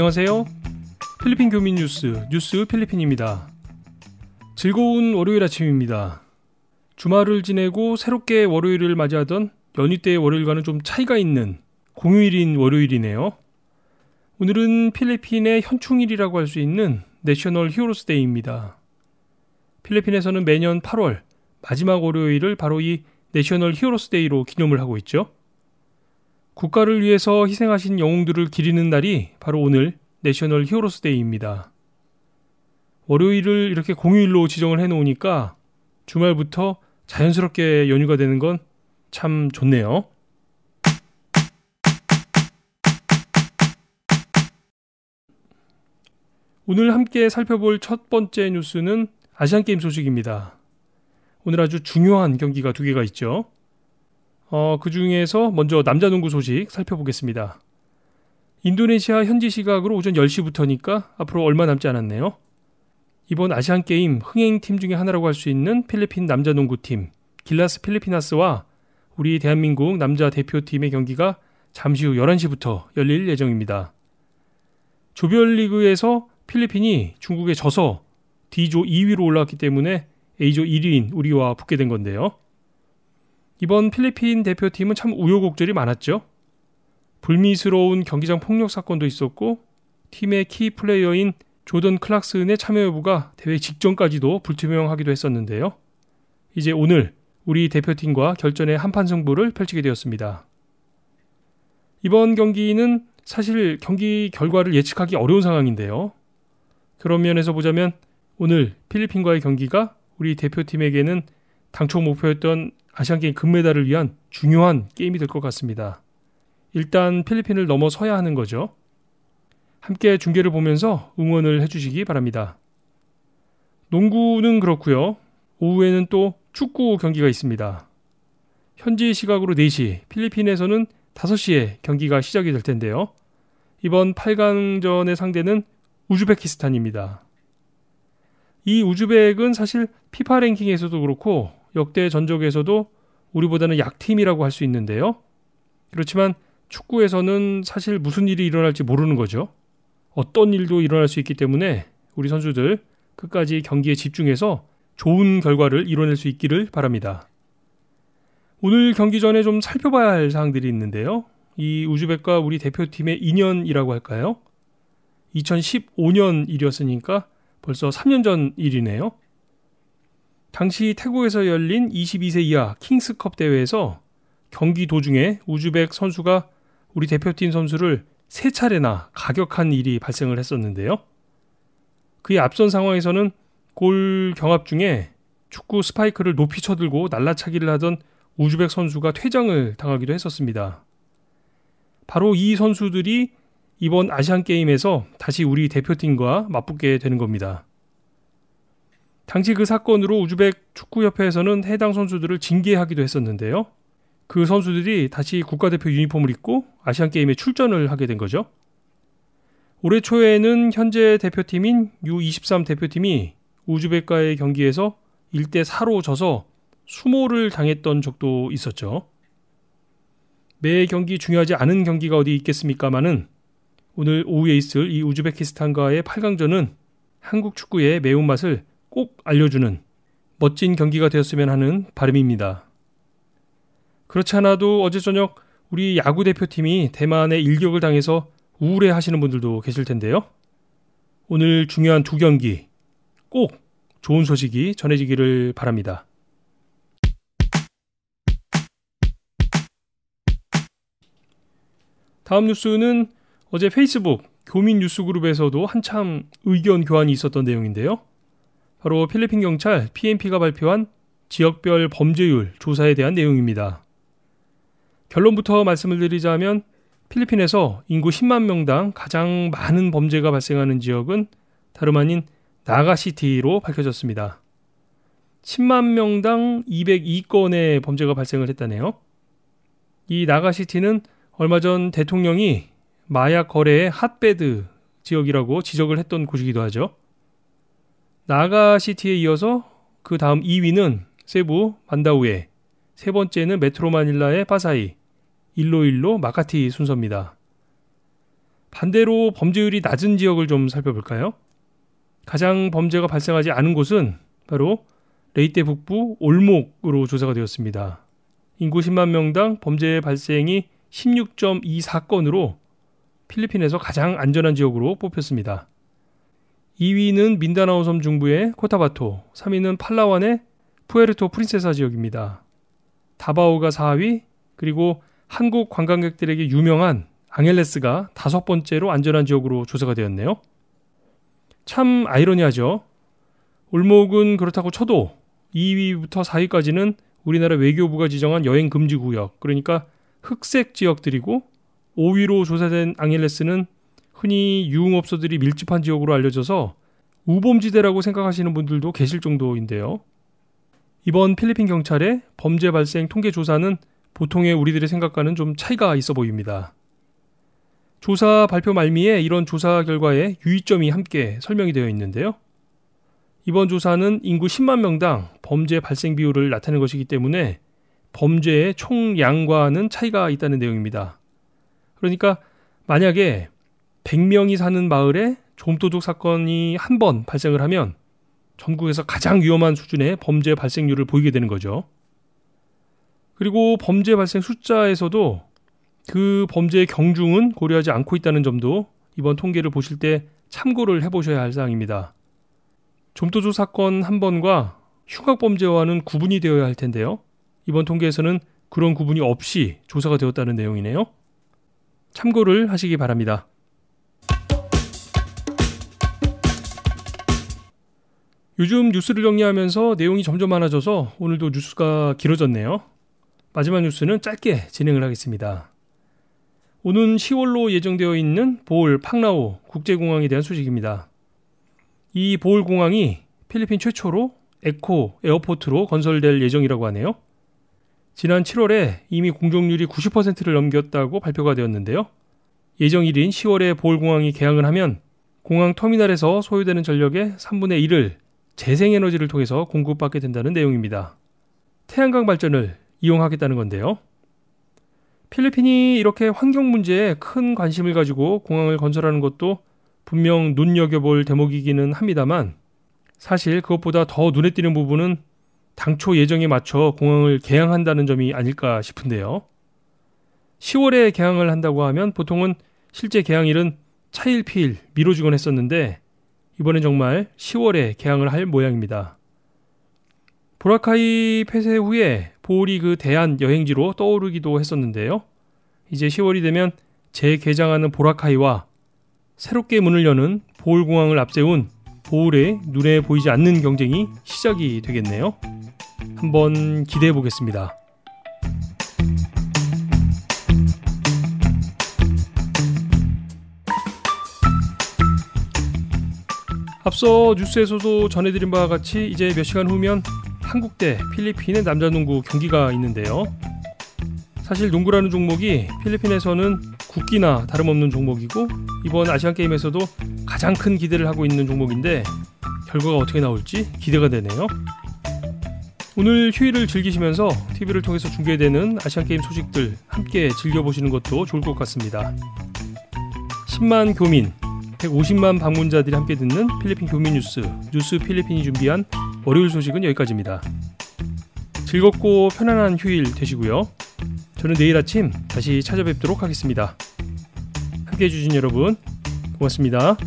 안녕하세요. 필리핀 교민 뉴스 필리핀입니다. 즐거운 월요일 아침입니다. 주말을 지내고 새롭게 월요일을 맞이하던 연휴 때의 월요일과는 좀 차이가 있는 공휴일인 월요일이네요. 오늘은 필리핀의 현충일이라고 할 수 있는 내셔널 히어로스 데이입니다. 필리핀에서는 매년 8월 마지막 월요일을 바로 이 내셔널 히어로스 데이로 기념을 하고 있죠. 국가를 위해서 희생하신 영웅들을 기리는 날이 바로 오늘 내셔널 히어로스 데이입니다. 월요일을 이렇게 공휴일로 지정을 해놓으니까 주말부터 자연스럽게 연휴가 되는 건 참 좋네요. 오늘 함께 살펴볼 첫 번째 뉴스는 아시안게임 소식입니다. 오늘 아주 중요한 경기가 두 개가 있죠. 그 중에서 먼저 남자농구 소식 살펴보겠습니다. 인도네시아 현지 시각으로 오전 10시부터니까 앞으로 얼마 남지 않았네요. 이번 아시안게임 흥행팀 중에 하나라고 할 수 있는 필리핀 남자농구팀 길라스 필리피나스와 우리 대한민국 남자 대표팀의 경기가 잠시 후 11시부터 열릴 예정입니다. 조별리그에서 필리핀이 중국에 져서 D조 2위로 올라왔기 때문에 A조 1위인 우리와 붙게 된 건데요. 이번 필리핀 대표팀은 참 우여곡절이 많았죠. 불미스러운 경기장 폭력 사건도 있었고 팀의 키 플레이어인 조던 클락슨의 참여 여부가 대회 직전까지도 불투명하기도 했었는데요. 이제 오늘 우리 대표팀과 결전의 한판 승부를 펼치게 되었습니다. 이번 경기는 사실 경기 결과를 예측하기 어려운 상황인데요. 그런 면에서 보자면 오늘 필리핀과의 경기가 우리 대표팀에게는 당초 목표였던 아시안게임 금메달을 위한 중요한 게임이 될 것 같습니다. 일단 필리핀을 넘어서야 하는 거죠. 함께 중계를 보면서 응원을 해주시기 바랍니다. 농구는 그렇고요. 오후에는 또 축구 경기가 있습니다. 현지 시각으로 4시, 필리핀에서는 5시에 경기가 시작이 될 텐데요. 이번 8강전의 상대는 우즈베키스탄입니다. 이 우즈벡은 사실 피파 랭킹에서도 그렇고 역대 전적에서도 우리보다는 약팀이라고 할 수 있는데요. 그렇지만 축구에서는 사실 무슨 일이 일어날지 모르는 거죠. 어떤 일도 일어날 수 있기 때문에 우리 선수들 끝까지 경기에 집중해서 좋은 결과를 이뤄낼 수 있기를 바랍니다. 오늘 경기 전에 좀 살펴봐야 할 사항들이 있는데요. 이 우즈벡과 우리 대표팀의 인연이라고 할까요? 2015년 일이었으니까 벌써 3년 전 일이네요. 당시 태국에서 열린 22세 이하 킹스컵 대회에서 경기 도중에 우즈벡 선수가 우리 대표팀 선수를 3차례나 가격한 일이 발생을 했었는데요. 그에 앞선 상황에서는 골 경합 중에 축구 스파이크를 높이 쳐들고 날라차기를 하던 우즈벡 선수가 퇴장을 당하기도 했었습니다. 바로 이 선수들이 이번 아시안게임에서 다시 우리 대표팀과 맞붙게 되는 겁니다. 당시 그 사건으로 우즈벡 축구협회에서는 해당 선수들을 징계하기도 했었는데요. 그 선수들이 다시 국가대표 유니폼을 입고 아시안게임에 출전을 하게 된 거죠. 올해 초에는 현재 대표팀인 U23 대표팀이 우즈벡과의 경기에서 1대4로 져서 수모를 당했던 적도 있었죠. 매 경기 중요하지 않은 경기가 어디 있겠습니까마는 오늘 오후에 있을 이 우즈베키스탄과의 8강전은 한국 축구의 매운맛을 꼭 알려주는 멋진 경기가 되었으면 하는 바람입니다. 그렇지 않아도 어제 저녁 우리 야구 대표팀이 대만에 일격을 당해서 우울해하시는 분들도 계실 텐데요. 오늘 중요한 두 경기 꼭 좋은 소식이 전해지기를 바랍니다. 다음 뉴스는 어제 페이스북 교민 뉴스 그룹에서도 한참 의견 교환이 있었던 내용인데요. 바로 필리핀 경찰 PNP가 발표한 지역별 범죄율 조사에 대한 내용입니다. 결론부터 말씀을 드리자면 필리핀에서 인구 10만 명당 가장 많은 범죄가 발생하는 지역은 다름 아닌 나가시티로 밝혀졌습니다. 10만 명당 202건의 범죄가 발생을 했다네요. 이 나가시티는 얼마 전 대통령이 마약 거래의 핫베드 지역이라고 지적을 했던 곳이기도 하죠. 나가시티에 이어서 그 다음 2위는 세부, 만다우에, 세 번째는 메트로 마닐라의 파사이, 일로일로 마카티 순서입니다. 반대로 범죄율이 낮은 지역을 좀 살펴볼까요? 가장 범죄가 발생하지 않은 곳은 바로 레이테 북부 올목으로 조사가 되었습니다. 인구 10만 명당 범죄 발생이 16.24건으로 필리핀에서 가장 안전한 지역으로 뽑혔습니다. 2위는 민다나오 섬 중부의 코타바토, 3위는 팔라완의 푸에르토 프린세사 지역입니다. 다바오가 4위, 그리고 한국 관광객들에게 유명한 앙헬레스가 5번째로 안전한 지역으로 조사가 되었네요. 참 아이러니하죠. 올목은 그렇다고 쳐도 2위부터 4위까지는 우리나라 외교부가 지정한 여행 금지 구역, 그러니까 흑색 지역들이고 5위로 조사된 앙헬레스는 흔히 유흥업소들이 밀집한 지역으로 알려져서 우범지대라고 생각하시는 분들도 계실 정도인데요. 이번 필리핀 경찰의 범죄 발생 통계 조사는 보통의 우리들의 생각과는 좀 차이가 있어 보입니다. 조사 발표 말미에 이런 조사 결과의 유의점이 함께 설명이 되어 있는데요. 이번 조사는 인구 10만 명당 범죄 발생 비율을 나타낸 것이기 때문에 범죄의 총량과는 차이가 있다는 내용입니다. 그러니까 만약에 100명이 사는 마을에 좀도둑 사건이 한 번 발생을 하면 전국에서 가장 위험한 수준의 범죄 발생률을 보이게 되는 거죠. 그리고 범죄 발생 숫자에서도 그 범죄의 경중은 고려하지 않고 있다는 점도 이번 통계를 보실 때 참고를 해보셔야 할 사항입니다. 좀도둑 사건 한 번과 흉악범죄와는 구분이 되어야 할 텐데요. 이번 통계에서는 그런 구분이 없이 조사가 되었다는 내용이네요. 참고를 하시기 바랍니다. 요즘 뉴스를 정리하면서 내용이 점점 많아져서 오늘도 뉴스가 길어졌네요. 마지막 뉴스는 짧게 진행을 하겠습니다. 오는 10월로 예정되어 있는 보홀 팡라오 국제공항에 대한 소식입니다. 이 보홀 공항이 필리핀 최초로 에코 에어포트로 건설될 예정이라고 하네요. 지난 7월에 이미 공정률이 90%를 넘겼다고 발표가 되었는데요. 예정일인 10월에 보홀 공항이 개항을 하면 공항 터미널에서 소요되는 전력의 3분의 1을 재생에너지를 통해서 공급받게 된다는 내용입니다. 태양광 발전을 이용하겠다는 건데요. 필리핀이 이렇게 환경 문제에 큰 관심을 가지고 공항을 건설하는 것도 분명 눈여겨볼 대목이기는 합니다만 사실 그것보다 더 눈에 띄는 부분은 당초 예정에 맞춰 공항을 개항한다는 점이 아닐까 싶은데요. 10월에 개항을 한다고 하면 보통은 실제 개항일은 차일피일 미뤄지곤 했었는데 이번엔 정말 10월에 개항을 할 모양입니다. 보라카이 폐쇄 후에 보홀이 그 대한 여행지로 떠오르기도 했었는데요. 이제 10월이 되면 재개장하는 보라카이와 새롭게 문을 여는 보홀공항을 앞세운 보홀의 눈에 보이지 않는 경쟁이 시작이 되겠네요. 한번 기대해 보겠습니다. 앞서 뉴스에서도 전해드린 바와 같이 이제 몇 시간 후면 한국 대 필리핀의 남자농구 경기가 있는데요. 사실 농구라는 종목이 필리핀에서는 국기나 다름없는 종목이고 이번 아시안게임에서도 가장 큰 기대를 하고 있는 종목인데 결과가 어떻게 나올지 기대가 되네요. 오늘 휴일을 즐기시면서 TV를 통해서 중계되는 아시안게임 소식들 함께 즐겨보시는 것도 좋을 것 같습니다. 10만 교민, 150만 방문자들이 함께 듣는 필리핀 교민 뉴스 필리핀이 준비한 월요일 소식은 여기까지입니다. 즐겁고 편안한 휴일 되시고요. 저는 내일 아침 다시 찾아뵙도록 하겠습니다. 함께 해주신 여러분 고맙습니다.